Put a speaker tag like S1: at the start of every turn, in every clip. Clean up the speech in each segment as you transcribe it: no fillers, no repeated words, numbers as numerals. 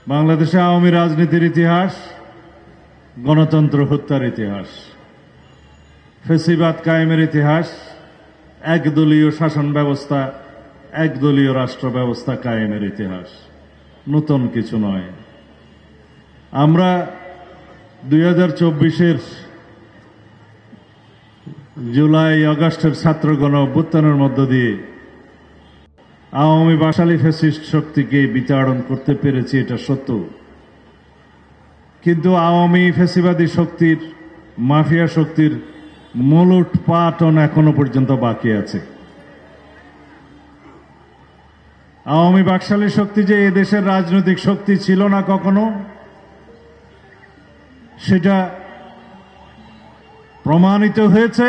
S1: বাংলাদেশে আওয়ামী রাজনীতির ইতিহাস গণতন্ত্র হত্যার ইতিহাস, ফ্যাসিবাদ কায়েমের ইতিহাস, একদলীয় শাসন ব্যবস্থা, একদলীয় রাষ্ট্র ব্যবস্থা কায়েমের ইতিহাস। নতুন কিছু নয়। আমরা 2024-এর জুলাই আগস্টের ছাত্র গণ অভ্যুত্থানের মধ্য দিয়ে আওয়ামী বাকশালী ফ্যাসিস্ট শক্তিকে বিতাড়ন করতে পেরেছি, এটা সত্য। কিন্তু আওয়ামী ফ্যাসিবাদী শক্তির, মাফিয়া শক্তির মূল পাটন এখনো পর্যন্ত বাকি আছে। আওয়ামী বাকশালী শক্তি যে এদেশের রাজনৈতিক শক্তি ছিল না কখনো, সেটা প্রমাণিত হয়েছে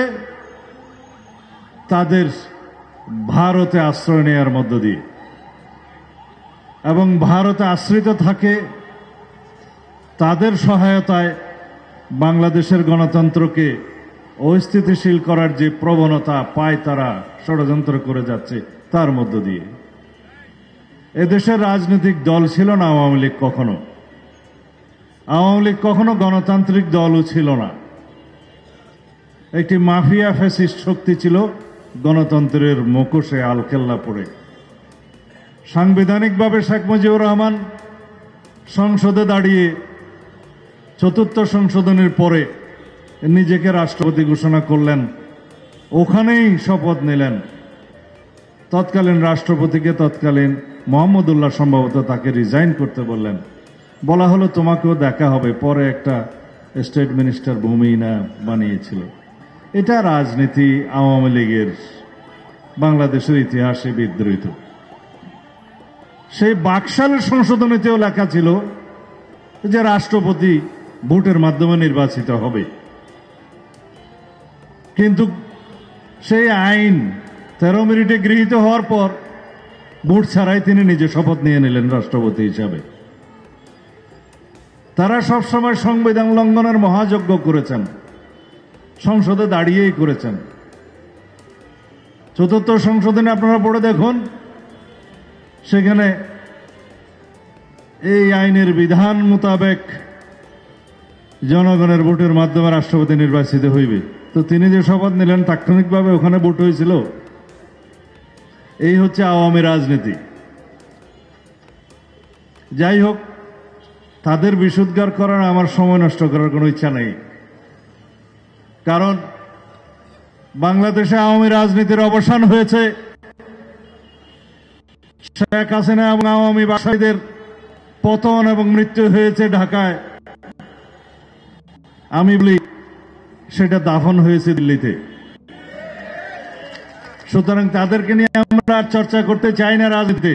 S1: তাদের ভারতে আশ্রয় নেওয়ার মধ্য দিয়ে, এবং ভারতে আশ্রিত থাকে তাদের সহায়তায় বাংলাদেশের গণতন্ত্রকে অস্থিতিশীল করার যে প্রবণতা পায় তারা ষড়যন্ত্র করে যাচ্ছে তার মধ্য দিয়ে। এদেশের রাজনৈতিক দল ছিল না আওয়ামী লীগ কখনো। আওয়ামী লীগ কখনো গণতান্ত্রিক দলও ছিল না। একটি মাফিয়া ফ্যাসিস্ট শক্তি ছিল গণতন্ত্রের মুখোশে আলকেল্লা পড়ে। সাংবিধানিকভাবে শেখ মুজিবুর রহমান সংসদে দাঁড়িয়ে চতুর্থ সংশোধনের পরে নিজেকে রাষ্ট্রপতি ঘোষণা করলেন, ওখানেই শপথ নিলেন। তৎকালীন রাষ্ট্রপতিকে, তৎকালীন মোহাম্মদুল্লাহ সম্ভবত তাকে রিজাইন করতে বললেন। বলা হলো তোমাকেও দেখা হবে। পরে একটা স্টেট মিনিস্টার ভূমিহীনা বানিয়েছিল। এটা রাজনীতি আওয়ামী লীগের বাংলাদেশের ইতিহাসে বিদ্রোহিত। সেই বাকশালের সংশোধনীতেও লেখা ছিল যে রাষ্ট্রপতি ভোটের মাধ্যমে নির্বাচিত হবে, কিন্তু সেই আইন 13 মিনিটে গৃহীত হওয়ার পর ভোট ছাড়াই তিনি নিজে শপথ নিয়ে নিলেন রাষ্ট্রপতি হিসাবে। তারা সবসময় সংবিধান লঙ্ঘনের মহাযজ্ঞ করেছেন, সংসদে দাঁড়িয়েই করেছেন। চতুর্থ সংশোধনে আপনারা পড়ে দেখুন, সেখানে এই আইনের বিধান মোতাবেক জনগণের ভোটের মাধ্যমে রাষ্ট্রপতি নির্বাচিত হইবে। তো তিনি যে শপথ নিলেন তাৎক্ষণিকভাবে ওখানে ভোট হয়েছিল। এই হচ্ছে আওয়ামী রাজনীতি। যাই হোক, তাদের বিশুদ্ধার করার আমার সময় নষ্ট করার কোনো ইচ্ছা নেই। কারণ বাংলাদেশে আওয়ামী রাজনীতির অবসান হয়েছে। শেখ হাসিনা এবং আওয়ামী বাকশালীদের পতন এবং মৃত্যু হয়েছে ঢাকায়। আমি বলি সেটা দাফন হয়েছে দিল্লিতে। সুতরাং তাদেরকে নিয়ে আমরা চর্চা করতে চাই না রাজনীতিতে।